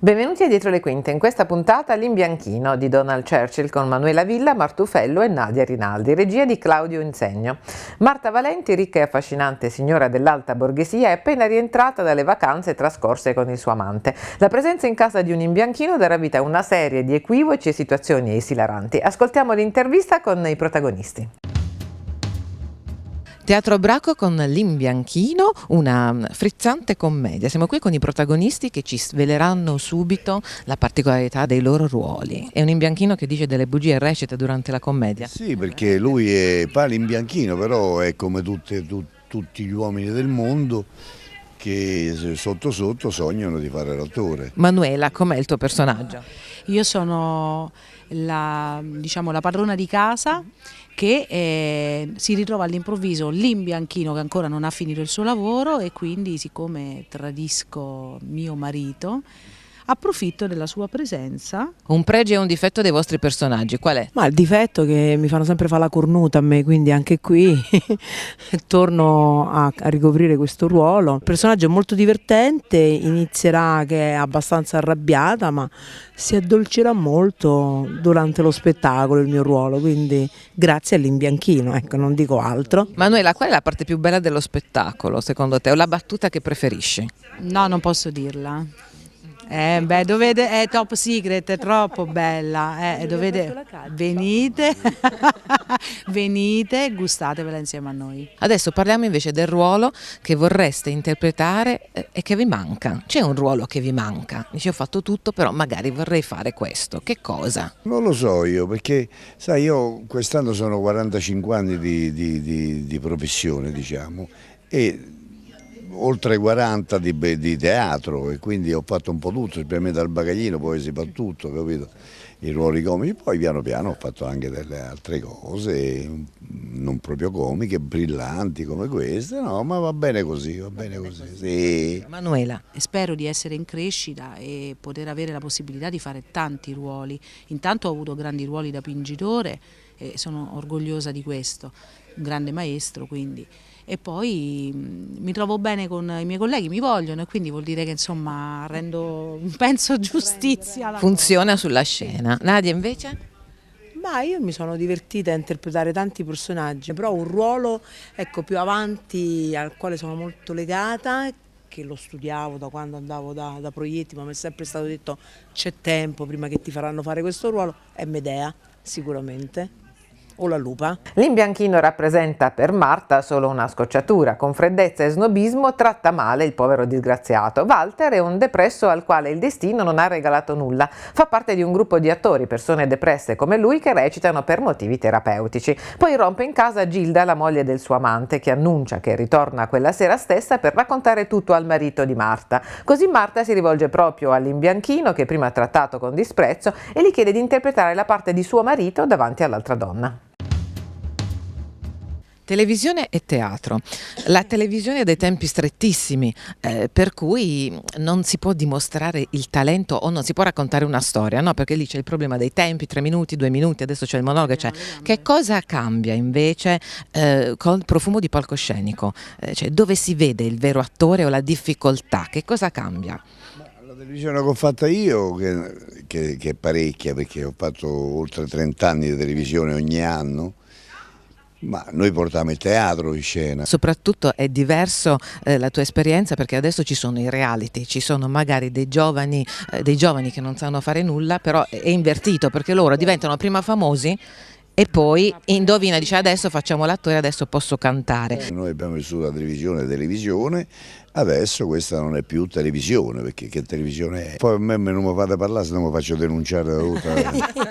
Benvenuti a Dietro le Quinte, in questa puntata L'Imbianchino di Donald Churchill con Manuela Villa, Martufello e Nadia Rinaldi, regia di Claudio Insegno. Marta Valenti, ricca e affascinante signora dell'alta borghesia, è appena rientrata dalle vacanze trascorse con il suo amante. La presenza in casa di un imbianchino darà vita a una serie di equivoci e situazioni esilaranti. Ascoltiamo l'intervista con i protagonisti. Teatro Braco con L'Imbianchino, una frizzante commedia. Siamo qui con i protagonisti che ci sveleranno subito la particolarità dei loro ruoli. È un imbianchino che dice delle bugie e recita durante la commedia. Sì, perché lui fa l'imbianchino, però è come tutti gli uomini del mondo che sotto sotto sognano di fare l'attore. Manuela, com'è il tuo personaggio? Io sono la padrona di casa che si ritrova all'improvviso l'imbianchino che ancora non ha finito il suo lavoro e quindi, siccome tradisco mio marito, approfitto della sua presenza. Un pregio e un difetto dei vostri personaggi, qual è? Ma il difetto è che mi fanno sempre fare la cornuta a me, quindi anche qui torno a ricoprire questo ruolo. Il personaggio è molto divertente, inizierà che è abbastanza arrabbiata, ma si addolcerà molto durante lo spettacolo il mio ruolo, quindi grazie all'imbianchino, ecco, non dico altro. Manuela, qual è la parte più bella dello spettacolo secondo te, o la battuta che preferisci? No, non posso dirla. Dovete, è top secret, è troppo bella, dovete, venite, venite, gustatevela insieme a noi. Adesso parliamo invece del ruolo che vorreste interpretare e che vi manca. C'è un ruolo che vi manca? Dice, ho fatto tutto, però magari vorrei fare questo. Che cosa? Non lo so io, perché sai, io quest'anno sono 45 anni di professione, diciamo, e oltre 40 di teatro, e quindi ho fatto un po' tutto, specialmente dal bagaglino poi si fa tutto, capito? I ruoli comici, poi piano piano ho fatto anche delle altre cose, non proprio comiche, brillanti come queste, no, ma va bene così, sì. Manuela. Spero di essere in crescita e poter avere la possibilità di fare tanti ruoli. Intanto ho avuto grandi ruoli da fingitore e sono orgogliosa di questo, un grande maestro quindi. E poi mi trovo bene con i miei colleghi, mi vogliono e quindi vuol dire che insomma rendo, penso, giustizia. Funziona sulla scena. Nadia invece? Ma io mi sono divertita a interpretare tanti personaggi, però un ruolo, ecco, più avanti al quale sono molto legata, che lo studiavo da quando andavo da Proietti, ma mi è sempre stato detto c'è tempo prima che ti faranno fare questo ruolo, è Medea sicuramente. O la lupa. L'imbianchino rappresenta per Marta solo una scocciatura, con freddezza e snobismo tratta male il povero disgraziato. Walter è un depresso al quale il destino non ha regalato nulla, fa parte di un gruppo di attori, persone depresse come lui, che recitano per motivi terapeutici. Poi rompe in casa Gilda, la moglie del suo amante, che annuncia che ritorna quella sera stessa per raccontare tutto al marito di Marta. Così Marta si rivolge proprio all'imbianchino, che prima ha trattato con disprezzo, e gli chiede di interpretare la parte di suo marito davanti all'altra donna. Televisione e teatro. La televisione ha dei tempi strettissimi, per cui non si può dimostrare il talento o non si può raccontare una storia, no? Perché lì c'è il problema dei tempi, 3 minuti, 2 minuti, adesso c'è il monologo. Che cosa cambia invece col Profumo di palcoscenico? Cioè, dove si vede il vero attore o la difficoltà? Che cosa cambia? La televisione che ho fatta io, che è parecchia, perché ho fatto oltre 30 anni di televisione ogni anno, ma noi portiamo il teatro in scena. Soprattutto è diverso la tua esperienza, perché adesso ci sono i reality, ci sono magari dei giovani che non sanno fare nulla, però è invertito, perché loro diventano prima famosi e poi indovina, dice adesso facciamo l'attore, adesso posso cantare. Noi abbiamo vissuto la televisione, adesso questa non è più televisione, perché che televisione è? Poi a me non mi fate parlare, se no mi faccio denunciare da tutta.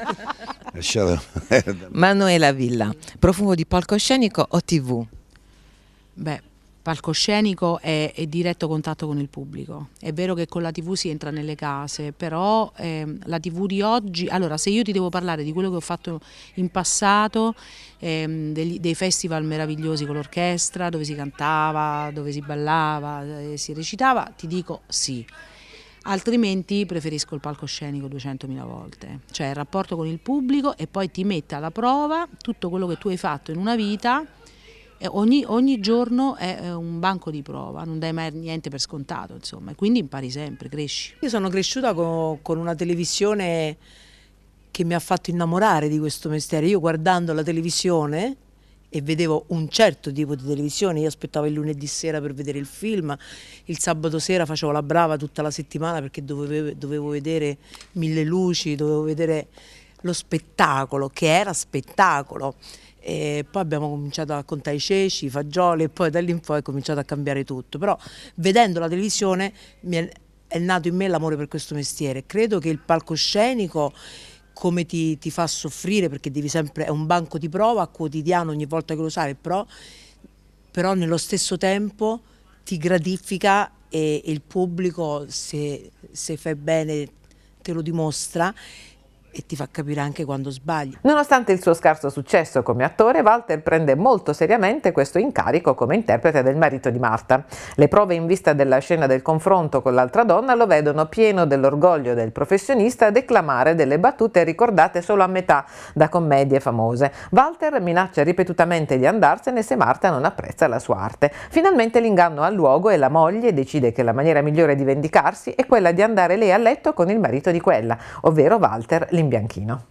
Manuela Villa, Profumo di palcoscenico o TV? Beh, palcoscenico è diretto contatto con il pubblico. È vero che con la TV si entra nelle case, però la TV di oggi, allora se io ti devo parlare di quello che ho fatto in passato, dei festival meravigliosi con l'orchestra, dove si cantava, dove si ballava, si recitava, ti dico sì. Altrimenti preferisco il palcoscenico 200.000 volte, cioè il rapporto con il pubblico e poi ti mette alla prova tutto quello che tu hai fatto in una vita E ogni giorno è un banco di prova, non dai mai niente per scontato, insomma, e quindi impari sempre, cresci. Io sono cresciuta con una televisione che mi ha fatto innamorare di questo mestiere. Io guardando la televisione e vedevo un certo tipo di televisione, io aspettavo il lunedì sera per vedere il film, il sabato sera facevo la brava tutta la settimana perché dovevo vedere Mille Luci, dovevo vedere lo spettacolo, che era spettacolo. E poi abbiamo cominciato a contare i ceci, i fagioli e poi da lì in poi è cominciato a cambiare tutto. Però vedendo la televisione è nato in me l'amore per questo mestiere. Credo che il palcoscenico come ti fa soffrire, perché devi sempre, è un banco di prova quotidiano ogni volta che lo sai, però nello stesso tempo ti gratifica e il pubblico se fai bene te lo dimostra e ti fa capire anche quando sbagli. Nonostante il suo scarso successo come attore, Walter prende molto seriamente questo incarico come interprete del marito di Marta. Le prove in vista della scena del confronto con l'altra donna lo vedono pieno dell'orgoglio del professionista a declamare delle battute ricordate solo a metà da commedie famose. Walter minaccia ripetutamente di andarsene se Marta non apprezza la sua arte. Finalmente l'inganno ha luogo e la moglie decide che la maniera migliore di vendicarsi è quella di andare lei a letto con il marito di quella, ovvero Walter Limbianchino.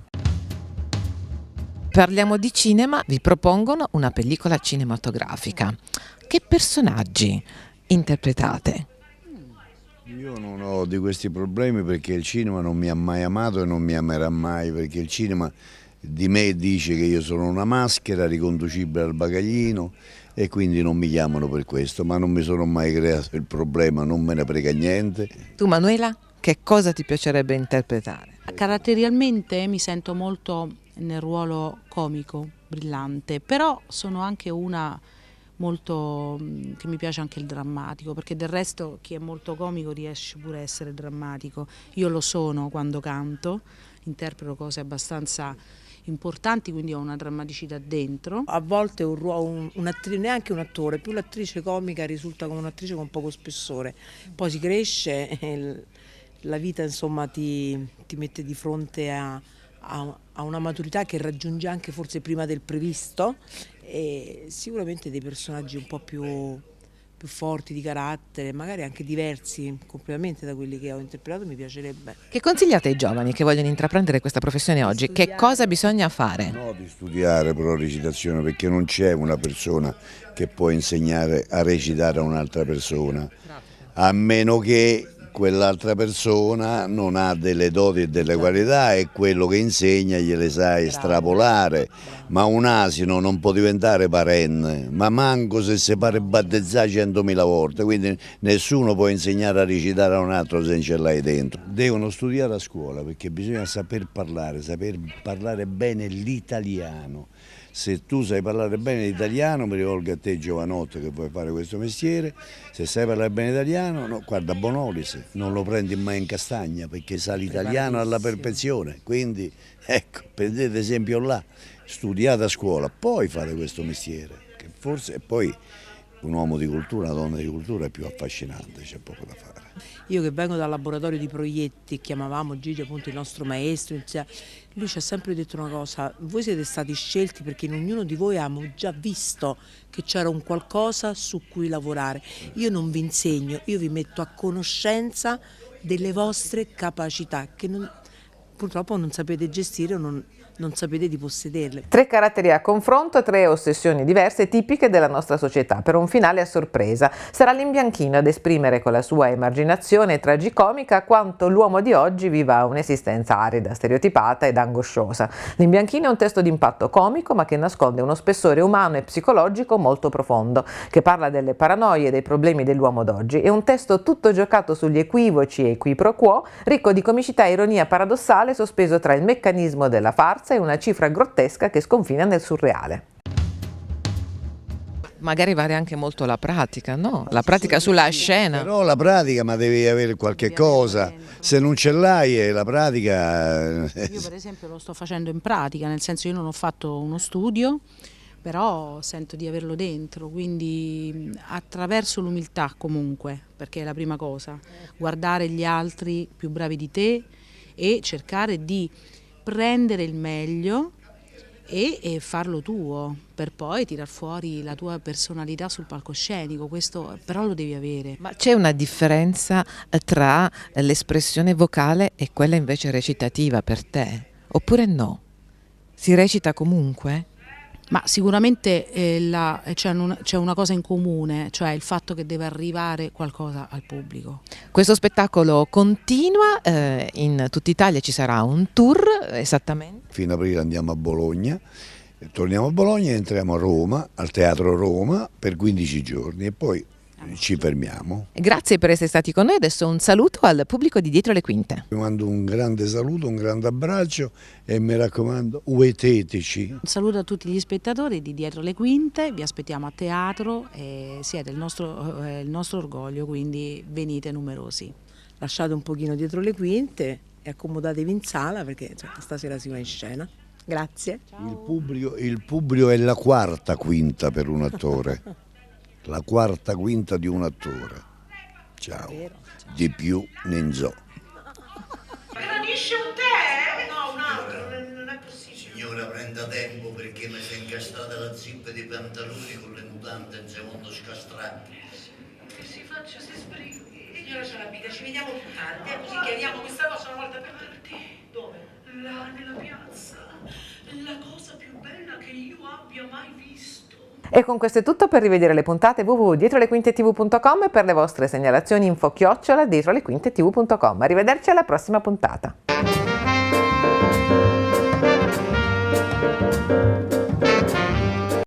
Parliamo di cinema, vi propongono una pellicola cinematografica. Che personaggi interpretate? Io non ho di questi problemi perché il cinema non mi ha mai amato e non mi amerà mai, perché il cinema di me dice che io sono una maschera riconducibile al bagaglino e quindi non mi chiamano per questo, ma non mi sono mai creato il problema, non me ne frega niente. Tu Manuela, che cosa ti piacerebbe interpretare? Caratterialmente mi sento molto nel ruolo comico, brillante, però sono anche una molto che mi piace anche il drammatico, perché del resto chi è molto comico riesce pure a essere drammatico. Io lo sono quando canto, interpreto cose abbastanza importanti, quindi ho una drammaticità dentro. A volte un ruolo, neanche un attore, più l'attrice comica risulta come un'attrice con poco spessore, poi si cresce e la vita insomma ti mette di fronte a una maturità che raggiunge anche forse prima del previsto e sicuramente dei personaggi un po' più forti di carattere, magari anche diversi completamente da quelli che ho interpretato, mi piacerebbe. Che consigliate ai giovani che vogliono intraprendere questa professione oggi? Che cosa bisogna fare? No, di studiare però recitazione, perché non c'è una persona che può insegnare a recitare a un'altra persona, a meno che quell'altra persona non ha delle doti e delle qualità e quello che insegna gliele sa estrapolare, ma un asino non può diventare parenne, ma manco se si pare battezzare 100.000 volte, quindi nessuno può insegnare a recitare a un altro se non ce l'hai dentro. Devono studiare a scuola perché bisogna saper parlare bene l'italiano. Se tu sai parlare bene l'italiano, mi rivolgo a te giovanotto che vuoi fare questo mestiere, se sai parlare bene l'italiano, no, guarda Bonolis, non lo prendi mai in castagna perché sa l'italiano alla perfezione, quindi ecco, prendete esempio là, studiate a scuola, poi fate questo mestiere, che forse poi un uomo di cultura, una donna di cultura è più affascinante, c'è poco da fare. Io che vengo dal laboratorio di proietti, chiamavamo Gigi appunto il nostro maestro, lui ci ha sempre detto una cosa: voi siete stati scelti perché in ognuno di voi abbiamo già visto che c'era un qualcosa su cui lavorare. Io non vi insegno, io vi metto a conoscenza delle vostre capacità che purtroppo non sapete gestire o non sapete di possederle. 3 caratteri a confronto, 3 ossessioni diverse tipiche della nostra società, per un finale a sorpresa. Sarà Limbianchino ad esprimere con la sua emarginazione tragicomica quanto l'uomo di oggi viva un'esistenza arida, stereotipata ed angosciosa. Limbianchino è un testo d'impatto comico ma che nasconde uno spessore umano e psicologico molto profondo, che parla delle paranoie e dei problemi dell'uomo d'oggi. È un testo tutto giocato sugli equivoci e i qui pro quo, ricco di comicità e ironia paradossale, sospeso tra il meccanismo della farsa e una cifra grottesca che sconfina nel surreale. Magari vale anche molto la pratica, no? La pratica sulla scena. Però la pratica, ma devi avere qualche cosa, se non ce l'hai la pratica... Io per esempio lo sto facendo in pratica, nel senso io non ho fatto uno studio, però sento di averlo dentro, quindi attraverso l'umiltà comunque, perché è la prima cosa, guardare gli altri più bravi di te e cercare di prendere il meglio e farlo tuo, per poi tirar fuori la tua personalità sul palcoscenico, questo però lo devi avere. Ma c'è una differenza tra l'espressione vocale e quella invece recitativa per te? Oppure no? Si recita comunque? Ma sicuramente c'è una cosa in comune, cioè il fatto che deve arrivare qualcosa al pubblico. Questo spettacolo continua, in tutta Italia ci sarà un tour, esattamente? Fino a aprile andiamo a Bologna, torniamo a Bologna e entriamo a Roma, al Teatro Roma, per 15 giorni e poi ci fermiamo. Grazie per essere stati con noi, adesso un saluto al pubblico di Dietro le Quinte. Vi mando un grande saluto, un grande abbraccio e mi raccomando, ueteteci. Un saluto a tutti gli spettatori di Dietro le Quinte, vi aspettiamo a teatro e siete il nostro orgoglio, quindi venite numerosi. Lasciate un pochino dietro le quinte e accomodatevi in sala perché insomma, stasera si va in scena. Grazie. Il pubblico è la quarta quinta per un attore, la quarta quinta di un attore. Ciao, di più ne so. Gradisce un tè? No, un altro, non è possibile. Signora, prenda tempo perché mi si è incastrata la zippa dei pantaloni con le mutande in secondo scastrato. Che si faccia, si sbrighi. Signora Cialabita, ci vediamo più tardi, così chiariamo questa cosa una volta per tutti. Dove? Là, nella piazza. La cosa più bella che io abbia mai visto. E con questo è tutto. Per rivedere le puntate www.dietrolequintetv.com e per le vostre segnalazioni info@dietrolequintetv.com. Arrivederci alla prossima puntata.